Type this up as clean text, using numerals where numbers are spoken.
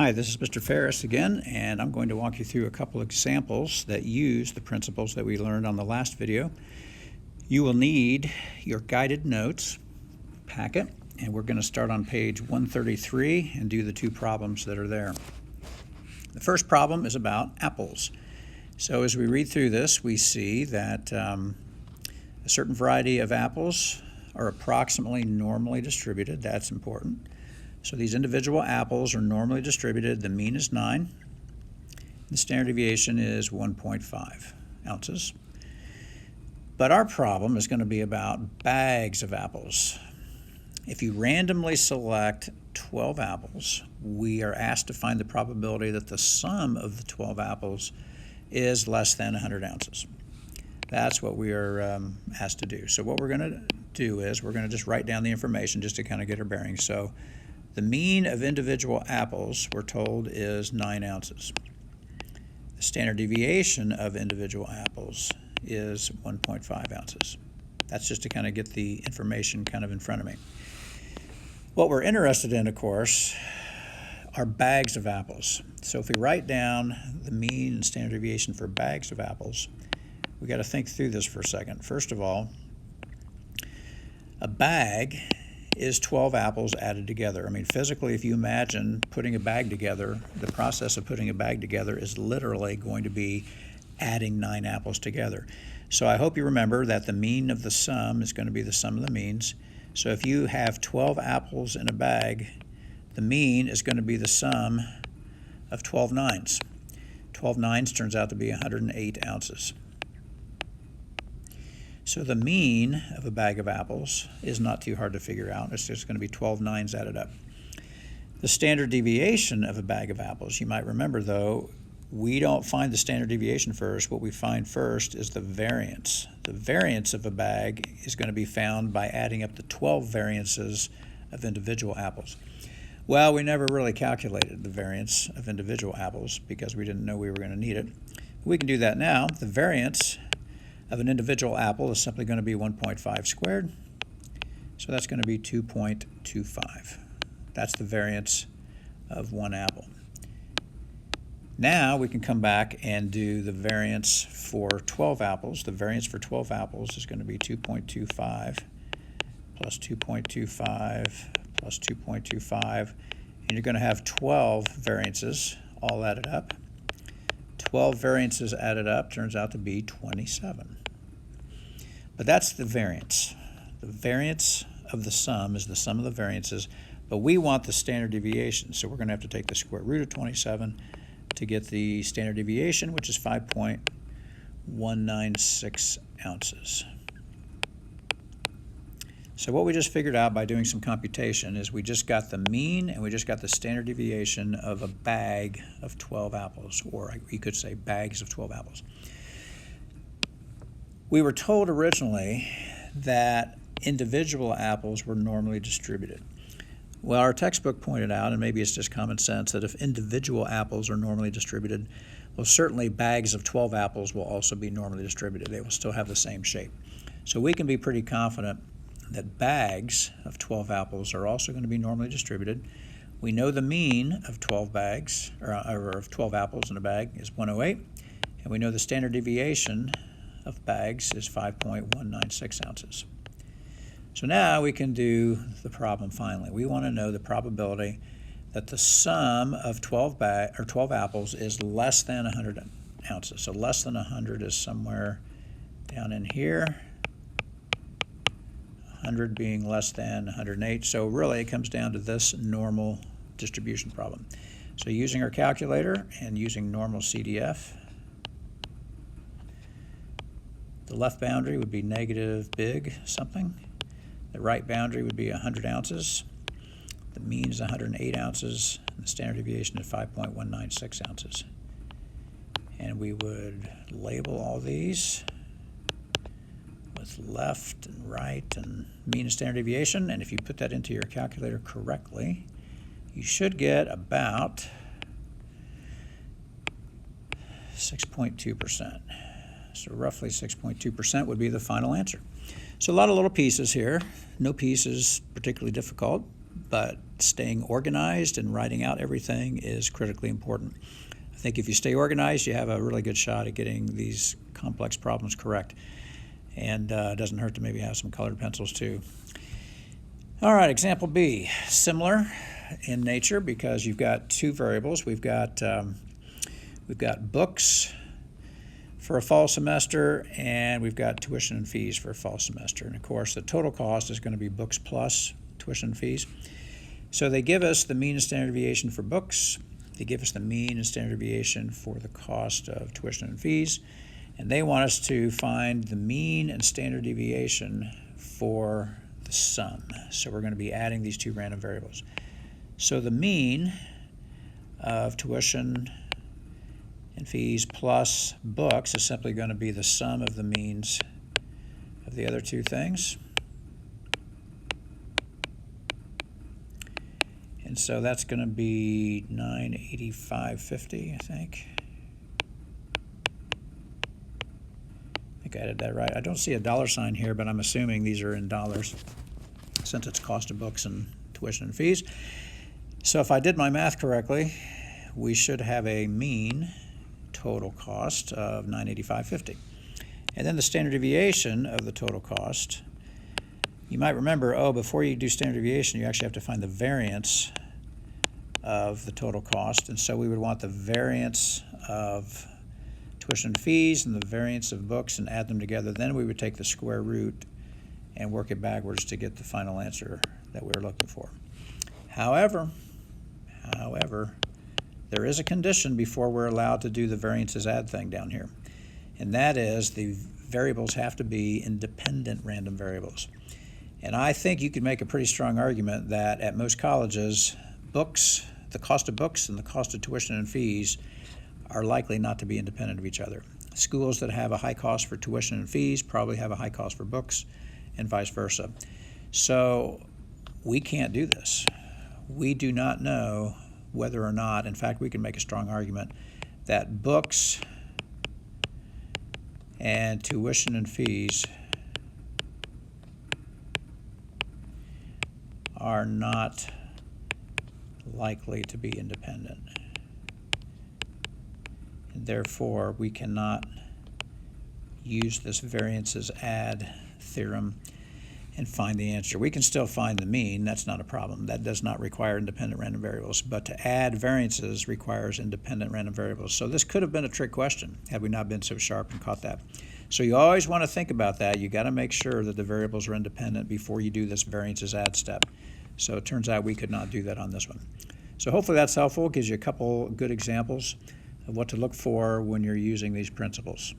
Hi, this is Mr. Ferris again, and I'm going to walk you through a couple examples that use the principles that we learned on the last video. You will need your guided notes packet, and we're going to start on page 133 and do the two problems that are there. The first problem is about apples. So as we read through this, we see that a certain variety of apples are approximately normally distributed. That's important. So these individual apples are normally distributed. The mean is 9. The standard deviation is 1.5 ounces. But our problem is going to be about bags of apples. If you randomly select 12 apples, we are asked to find the probability that the sum of the 12 apples is less than 100 ounces. That's what we are asked to do. So what we're going to do is we're going to just write down the information just to kind of get our bearings. So the mean of individual apples, we're told, is 9 ounces. The standard deviation of individual apples is 1.5 ounces. That's just to kind of get the information kind of in front of me. What we're interested in, of course, are bags of apples. So if we write down the mean and standard deviation for bags of apples, we got to think through this for a second. First of all, a bag is 12 apples added together. I mean, physically, if you imagine putting a bag together, the process of putting a bag together is literally going to be adding 9 apples together. So I hope you remember that the mean of the sum is going to be the sum of the means. So if you have 12 apples in a bag, the mean is going to be the sum of 12 nines. 12 nines turns out to be 108 ounces. So the mean of a bag of apples is not too hard to figure out. It's just going to be 12 nines added up. The standard deviation of a bag of apples, you might remember though, we don't find the standard deviation first. What we find first is the variance. The variance of a bag is going to be found by adding up the 12 variances of individual apples. Well, we never really calculated the variance of individual apples because we didn't know we were going to need it. We can do that now. The variance of an individual apple is simply going to be 1.5 squared. So that's going to be 2.25. That's the variance of one apple. Now we can come back and do the variance for 12 apples. The variance for 12 apples is going to be 2.25 plus 2.25 plus 2.25. And you're going to have 12 variances all added up. 12 variances added up turns out to be 27. But that's the variance. The variance of the sum is the sum of the variances, but we want the standard deviation. So we're going to have to take the square root of 27 to get the standard deviation, which is 5.196 ounces. So what we just figured out by doing some computation is we just got the mean and we just got the standard deviation of a bag of 12 apples, or you could say bags of 12 apples. We were told originally that individual apples were normally distributed. Well, our textbook pointed out, and maybe it's just common sense, that if individual apples are normally distributed, well, certainly bags of 12 apples will also be normally distributed. They will still have the same shape. So we can be pretty confident that bags of 12 apples are also going to be normally distributed. We know the mean of 12 bags, or of 12 apples in a bag is 108, and we know the standard deviation of bags is 5.196 ounces. So now we can do the problem finally. We want to know the probability that the sum of 12 apples is less than 100 ounces. So less than 100 is somewhere down in here. 100 being less than 108. So really it comes down to this normal distribution problem. So using our calculator and using normal CDF, the left boundary would be negative big something. The right boundary would be 100 ounces. The mean is 108 ounces. And the standard deviation is 5.196 ounces. And we would label all these with left and right and mean and standard deviation. And if you put that into your calculator correctly, you should get about 6.2%. So roughly 6.2% would be the final answer. So a lot of little pieces here. No piece is particularly difficult, but staying organized and writing out everything is critically important. I think if you stay organized, you have a really good shot at getting these complex problems correct. And it doesn't hurt to maybe have some colored pencils too. All right, example B, similar in nature because you've got two variables. We've got books for a fall semester, and we've got tuition and fees for a fall semester. And of course, the total cost is going to be books plus tuition and fees. So they give us the mean and standard deviation for books. They give us the mean and standard deviation for the cost of tuition and fees. And they want us to find the mean and standard deviation for the sum. So we're going to be adding these two random variables. So the mean of tuition and fees plus books is simply going to be the sum of the means of the other two things. And so that's going to be $985.50, I think. I think I did that right. I don't see a dollar sign here, but I'm assuming these are in dollars since it's cost of books and tuition and fees. So if I did my math correctly, we should have a mean total cost of $985.50. And then the standard deviation of the total cost, you might remember, before you do standard deviation, you actually have to find the variance of the total cost. And so we would want the variance of tuition and fees and the variance of books and add them together. Then we would take the square root and work it backwards to get the final answer that we were looking for. However, there is a condition before we're allowed to do the variances add thing down here. And that is the variables have to be independent random variables. And I think you could make a pretty strong argument that at most colleges, books, the cost of books and the cost of tuition and fees are likely not to be independent of each other. Schools that have a high cost for tuition and fees probably have a high cost for books and vice versa. So we can't do this. We do not know whether or not, in fact, we can make a strong argument that books and tuition and fees are not likely to be independent. And therefore, we cannot use this variances add theorem and find the answer. We can still find the mean. That's not a problem. That does not require independent random variables. But to add variances requires independent random variables. So this could have been a trick question had we not been so sharp and caught that. So you always want to think about that. You got to make sure that the variables are independent before you do this variances add step. So it turns out we could not do that on this one. So hopefully that's helpful. Gives you a couple good examples of what to look for when you're using these principles.